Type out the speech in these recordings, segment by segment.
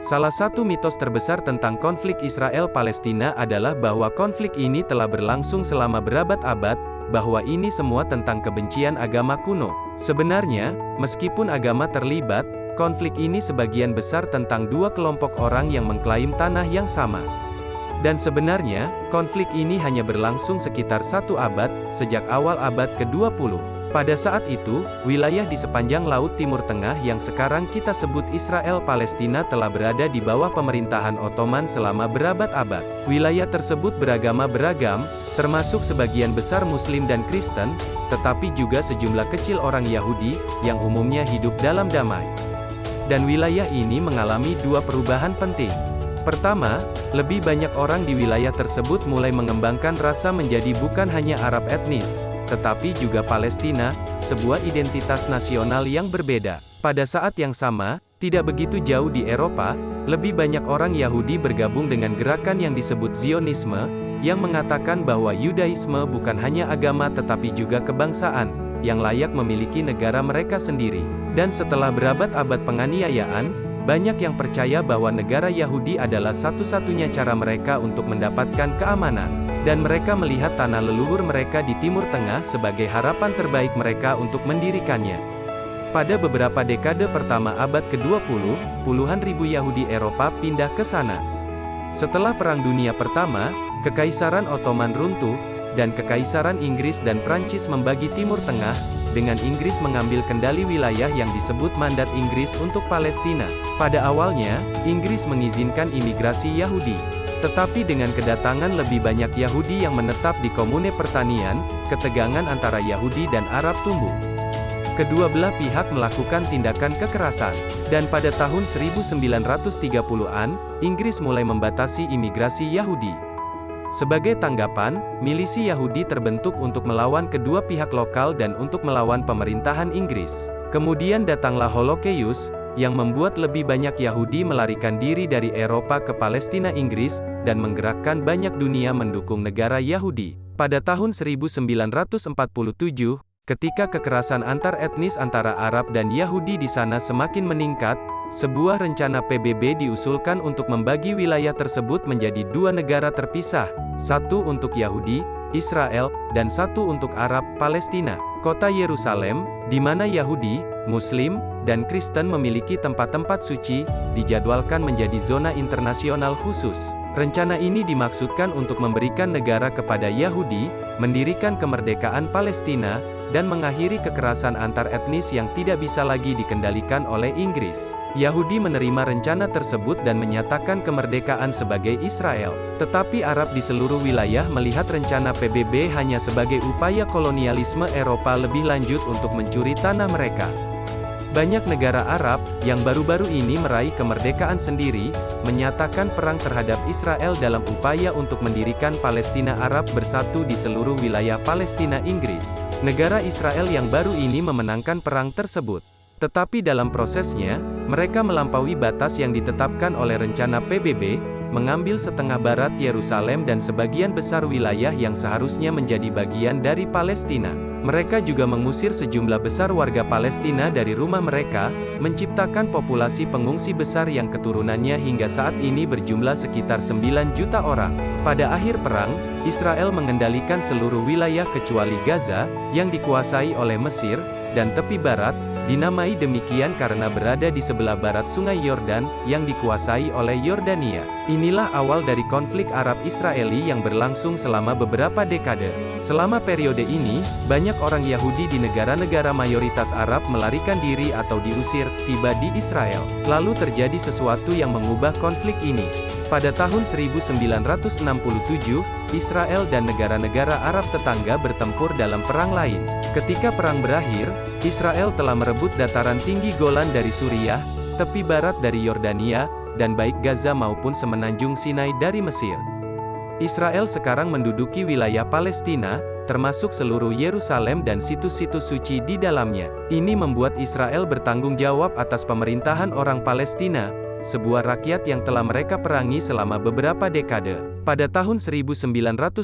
Salah satu mitos terbesar tentang konflik Israel-Palestina adalah bahwa konflik ini telah berlangsung selama berabad-abad, bahwa ini semua tentang kebencian agama kuno. Sebenarnya, meskipun agama terlibat, konflik ini sebagian besar tentang dua kelompok orang yang mengklaim tanah yang sama. Dan sebenarnya, konflik ini hanya berlangsung sekitar 1 abad, sejak awal abad ke-20. Pada saat itu, wilayah di sepanjang Laut Timur Tengah yang sekarang kita sebut Israel-Palestina telah berada di bawah pemerintahan Ottoman selama berabad-abad. Wilayah tersebut beragama beragam, termasuk sebagian besar Muslim dan Kristen, tetapi juga sejumlah kecil orang Yahudi, yang umumnya hidup dalam damai. Dan wilayah ini mengalami dua perubahan penting. Pertama, lebih banyak orang di wilayah tersebut mulai mengembangkan rasa menjadi bukan hanya Arab etnis, tetapi juga Palestina, sebuah identitas nasional yang berbeda. Pada saat yang sama, tidak begitu jauh di Eropa, lebih banyak orang Yahudi bergabung dengan gerakan yang disebut Zionisme, yang mengatakan bahwa Yudaisme bukan hanya agama tetapi juga kebangsaan, yang layak memiliki negara mereka sendiri. Dan setelah berabad-abad penganiayaan, banyak yang percaya bahwa negara Yahudi adalah satu-satunya cara mereka untuk mendapatkan keamanan. Dan mereka melihat tanah leluhur mereka di Timur Tengah sebagai harapan terbaik mereka untuk mendirikannya. Pada beberapa dekade pertama abad ke-20, puluhan ribu Yahudi Eropa pindah ke sana. Setelah Perang Dunia Pertama, Kekaisaran Ottoman runtuh, dan Kekaisaran Inggris dan Prancis membagi Timur Tengah, dengan Inggris mengambil kendali wilayah yang disebut Mandat Inggris untuk Palestina. Pada awalnya, Inggris mengizinkan imigrasi Yahudi. Tetapi dengan kedatangan lebih banyak Yahudi yang menetap di komune pertanian, ketegangan antara Yahudi dan Arab tumbuh. Kedua belah pihak melakukan tindakan kekerasan. Dan pada tahun 1930-an, Inggris mulai membatasi imigrasi Yahudi. Sebagai tanggapan, milisi Yahudi terbentuk untuk melawan kedua pihak lokal dan untuk melawan pemerintahan Inggris. Kemudian datanglah Holocaust, yang membuat lebih banyak Yahudi melarikan diri dari Eropa ke Palestina Inggris, dan menggerakkan banyak dunia mendukung negara Yahudi. Pada tahun 1947, ketika kekerasan antar etnis antara Arab dan Yahudi di sana semakin meningkat, sebuah rencana PBB diusulkan untuk membagi wilayah tersebut menjadi dua negara terpisah, satu untuk Yahudi, Israel, dan satu untuk Arab, Palestina. Kota Yerusalem, di mana Yahudi, Muslim, dan Kristen memiliki tempat-tempat suci, dijadwalkan menjadi zona internasional khusus. Rencana ini dimaksudkan untuk memberikan negara kepada Yahudi, mendirikan kemerdekaan Palestina, dan mengakhiri kekerasan antar etnis yang tidak bisa lagi dikendalikan oleh Inggris. Yahudi menerima rencana tersebut dan menyatakan kemerdekaan sebagai Israel. Tetapi Arab di seluruh wilayah melihat rencana PBB hanya sebagai upaya kolonialisme Eropa lebih lanjut untuk mencuri tanah mereka. Banyak negara Arab, yang baru-baru ini meraih kemerdekaan sendiri, menyatakan perang terhadap Israel dalam upaya untuk mendirikan Palestina Arab bersatu di seluruh wilayah Palestina Inggris. Negara Israel yang baru ini memenangkan perang tersebut. Tetapi dalam prosesnya, mereka melampaui batas yang ditetapkan oleh rencana PBB, mengambil setengah barat Yerusalem dan sebagian besar wilayah yang seharusnya menjadi bagian dari Palestina. Mereka juga mengusir sejumlah besar warga Palestina dari rumah mereka, menciptakan populasi pengungsi besar yang keturunannya hingga saat ini berjumlah sekitar 9 juta orang. Pada akhir perang, Israel mengendalikan seluruh wilayah kecuali Gaza, yang dikuasai oleh Mesir, dan tepi barat, dinamai demikian karena berada di sebelah barat Sungai Yordan, yang dikuasai oleh Yordania. Inilah awal dari konflik Arab-Israeli yang berlangsung selama beberapa dekade. Selama periode ini, banyak orang Yahudi di negara-negara mayoritas Arab melarikan diri atau diusir, tiba di Israel. Lalu terjadi sesuatu yang mengubah konflik ini. Pada tahun 1967, Israel dan negara-negara Arab tetangga bertempur dalam perang lain. Ketika perang berakhir, Israel telah merebut dataran tinggi Golan dari Suriah, tepi barat dari Yordania, dan baik Gaza maupun semenanjung Sinai dari Mesir. Israel sekarang menduduki wilayah Palestina, termasuk seluruh Yerusalem dan situs-situs suci di dalamnya. Ini membuat Israel bertanggung jawab atas pemerintahan orang Palestina, sebuah rakyat yang telah mereka perangi selama beberapa dekade. Pada tahun 1978,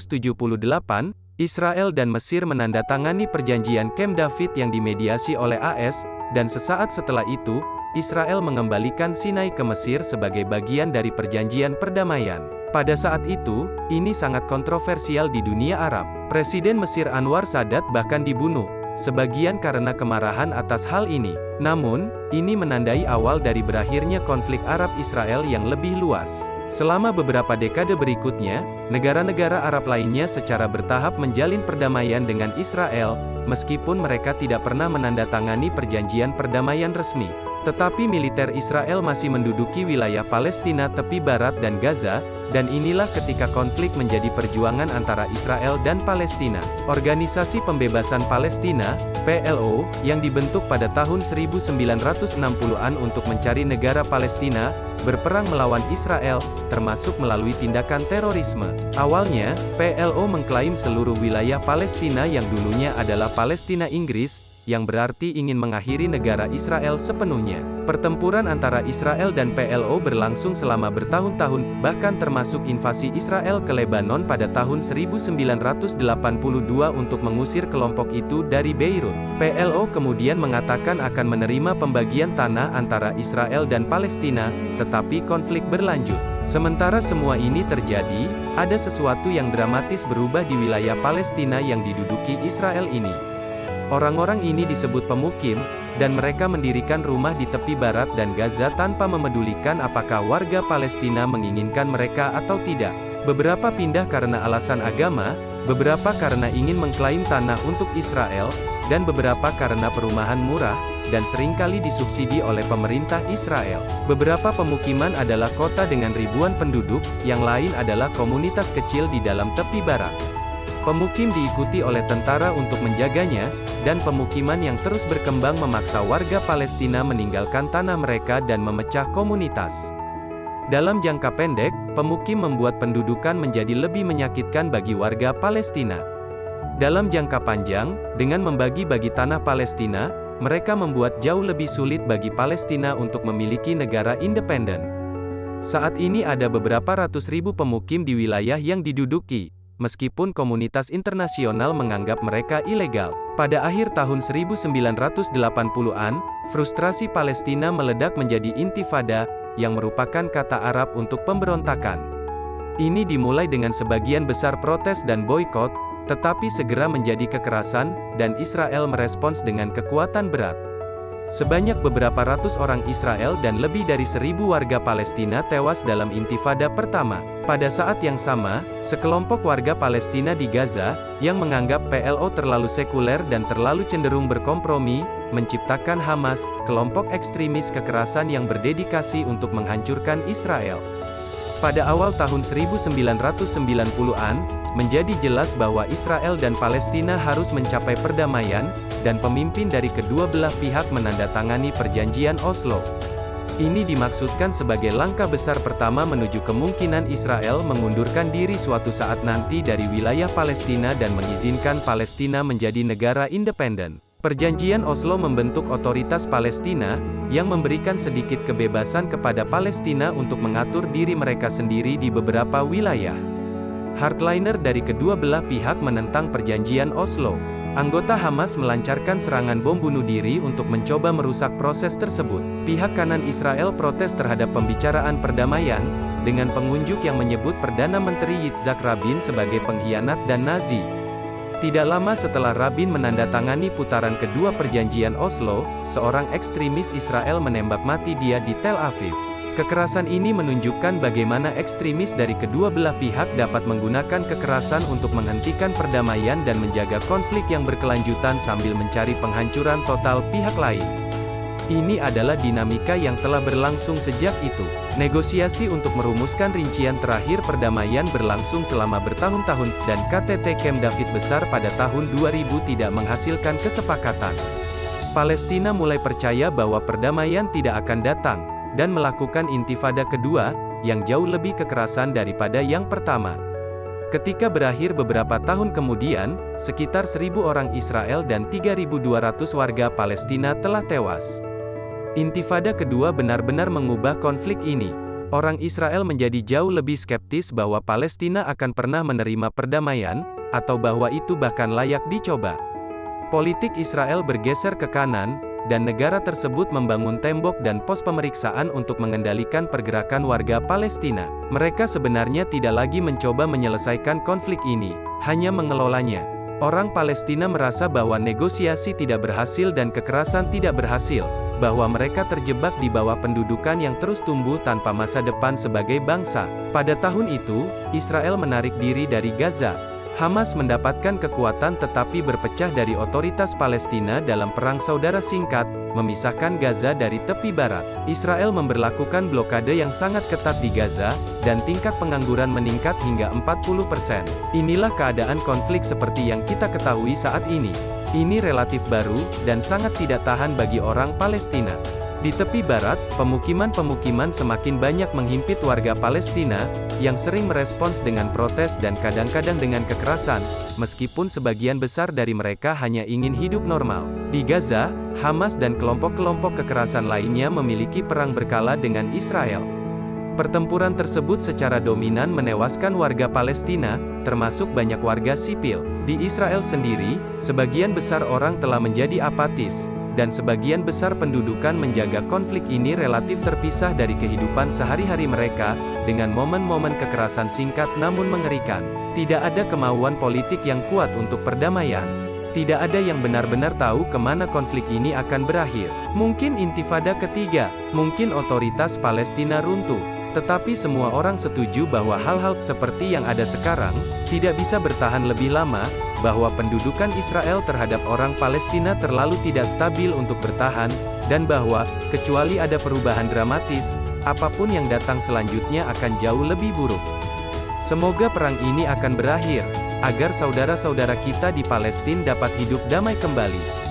Israel dan Mesir menandatangani perjanjian Camp David yang dimediasi oleh AS, dan sesaat setelah itu, Israel mengembalikan Sinai ke Mesir sebagai bagian dari perjanjian perdamaian. Pada saat itu, ini sangat kontroversial di dunia Arab. Presiden Mesir Anwar Sadat bahkan dibunuh, sebagian karena kemarahan atas hal ini. Namun, ini menandai awal dari berakhirnya konflik Arab-Israel yang lebih luas. Selama beberapa dekade berikutnya, negara-negara Arab lainnya secara bertahap menjalin perdamaian dengan Israel, meskipun mereka tidak pernah menandatangani perjanjian perdamaian resmi. Tetapi militer Israel masih menduduki wilayah Palestina tepi barat dan Gaza, dan inilah ketika konflik menjadi perjuangan antara Israel dan Palestina. Organisasi Pembebasan Palestina, PLO, yang dibentuk pada tahun 1960-an untuk mencari negara Palestina, berperang melawan Israel, termasuk melalui tindakan terorisme. Awalnya, PLO mengklaim seluruh wilayah Palestina yang dulunya adalah Palestina Inggris, yang berarti ingin mengakhiri negara Israel sepenuhnya. Pertempuran antara Israel dan PLO berlangsung selama bertahun-tahun, bahkan termasuk invasi Israel ke Lebanon pada tahun 1982 untuk mengusir kelompok itu dari Beirut. PLO kemudian mengatakan akan menerima pembagian tanah antara Israel dan Palestina, tetapi konflik berlanjut. Sementara semua ini terjadi, ada sesuatu yang dramatis berubah di wilayah Palestina yang diduduki Israel ini. Orang-orang ini disebut pemukim, dan mereka mendirikan rumah di tepi barat dan Gaza tanpa memedulikan apakah warga Palestina menginginkan mereka atau tidak. Beberapa pindah karena alasan agama, beberapa karena ingin mengklaim tanah untuk Israel, dan beberapa karena perumahan murah, dan seringkali disubsidi oleh pemerintah Israel. Beberapa pemukiman adalah kota dengan ribuan penduduk, yang lain adalah komunitas kecil di dalam tepi barat. Pemukim diikuti oleh tentara untuk menjaganya, dan pemukiman yang terus berkembang memaksa warga Palestina meninggalkan tanah mereka dan memecah komunitas. Dalam jangka pendek, pemukim membuat pendudukan menjadi lebih menyakitkan bagi warga Palestina. Dalam jangka panjang, dengan membagi-bagi tanah Palestina, mereka membuat jauh lebih sulit bagi Palestina untuk memiliki negara independen. Saat ini ada beberapa ratus ribu pemukim di wilayah yang diduduki, meskipun komunitas internasional menganggap mereka ilegal. Pada akhir tahun 1980-an, frustrasi Palestina meledak menjadi intifada, yang merupakan kata Arab untuk pemberontakan. Ini dimulai dengan sebagian besar protes dan boikot, tetapi segera menjadi kekerasan, dan Israel merespons dengan kekuatan berat. Sebanyak beberapa ratus orang Israel dan lebih dari 1.000 warga Palestina tewas dalam intifada pertama. Pada saat yang sama, sekelompok warga Palestina di Gaza, yang menganggap PLO terlalu sekuler dan terlalu cenderung berkompromi, menciptakan Hamas, kelompok ekstremis kekerasan yang berdedikasi untuk menghancurkan Israel. Pada awal tahun 1990-an, menjadi jelas bahwa Israel dan Palestina harus mencapai perdamaian, dan pemimpin dari kedua belah pihak menandatangani perjanjian Oslo. Ini dimaksudkan sebagai langkah besar pertama menuju kemungkinan Israel mengundurkan diri suatu saat nanti dari wilayah Palestina dan mengizinkan Palestina menjadi negara independen. Perjanjian Oslo membentuk otoritas Palestina, yang memberikan sedikit kebebasan kepada Palestina untuk mengatur diri mereka sendiri di beberapa wilayah. Hardliner dari kedua belah pihak menentang perjanjian Oslo. Anggota Hamas melancarkan serangan bom bunuh diri untuk mencoba merusak proses tersebut. Pihak kanan Israel protes terhadap pembicaraan perdamaian, dengan pengunjuk yang menyebut Perdana Menteri Yitzhak Rabin sebagai pengkhianat dan Nazi. Tidak lama setelah Rabin menandatangani putaran kedua perjanjian Oslo, seorang ekstremis Israel menembak mati dia di Tel Aviv. Kekerasan ini menunjukkan bagaimana ekstremis dari kedua belah pihak dapat menggunakan kekerasan untuk menghentikan perdamaian dan menjaga konflik yang berkelanjutan sambil mencari penghancuran total pihak lain. Ini adalah dinamika yang telah berlangsung sejak itu. Negosiasi untuk merumuskan rincian terakhir perdamaian berlangsung selama bertahun-tahun, dan KTT Camp David besar pada tahun 2000 tidak menghasilkan kesepakatan. Palestina mulai percaya bahwa perdamaian tidak akan datang, dan melakukan intifada kedua, yang jauh lebih kekerasan daripada yang pertama. Ketika berakhir beberapa tahun kemudian, sekitar 1.000 orang Israel dan 3.200 warga Palestina telah tewas. Intifada kedua benar-benar mengubah konflik ini. Orang Israel menjadi jauh lebih skeptis bahwa Palestina akan pernah menerima perdamaian, atau bahwa itu bahkan layak dicoba. Politik Israel bergeser ke kanan, dan negara tersebut membangun tembok dan pos pemeriksaan untuk mengendalikan pergerakan warga Palestina. Mereka sebenarnya tidak lagi mencoba menyelesaikan konflik ini, hanya mengelolanya. Orang Palestina merasa bahwa negosiasi tidak berhasil dan kekerasan tidak berhasil, bahwa mereka terjebak di bawah pendudukan yang terus tumbuh tanpa masa depan sebagai bangsa. Pada tahun itu, Israel menarik diri dari Gaza. Hamas mendapatkan kekuatan tetapi berpecah dari otoritas Palestina dalam perang saudara singkat, memisahkan Gaza dari tepi barat. Israel memberlakukan blokade yang sangat ketat di Gaza, dan tingkat pengangguran meningkat hingga 40%. Inilah keadaan konflik seperti yang kita ketahui saat ini. Ini relatif baru, dan sangat tidak tahan bagi orang Palestina. Di tepi barat, pemukiman-pemukiman semakin banyak menghimpit warga Palestina, yang sering merespons dengan protes dan kadang-kadang dengan kekerasan, meskipun sebagian besar dari mereka hanya ingin hidup normal. Di Gaza, Hamas dan kelompok-kelompok kekerasan lainnya memiliki perang berkala dengan Israel. Pertempuran tersebut secara dominan menewaskan warga Palestina, termasuk banyak warga sipil. Di Israel sendiri, sebagian besar orang telah menjadi apatis, dan sebagian besar pendudukan menjaga konflik ini relatif terpisah dari kehidupan sehari-hari mereka, dengan momen-momen kekerasan singkat namun mengerikan. Tidak ada kemauan politik yang kuat untuk perdamaian. Tidak ada yang benar-benar tahu kemana konflik ini akan berakhir. Mungkin intifada ketiga, mungkin otoritas Palestina runtuh. Tetapi semua orang setuju bahwa hal-hal seperti yang ada sekarang, tidak bisa bertahan lebih lama, bahwa pendudukan Israel terhadap orang Palestina terlalu tidak stabil untuk bertahan, dan bahwa, kecuali ada perubahan dramatis, apapun yang datang selanjutnya akan jauh lebih buruk. Semoga perang ini akan berakhir, agar saudara-saudara kita di Palestina dapat hidup damai kembali.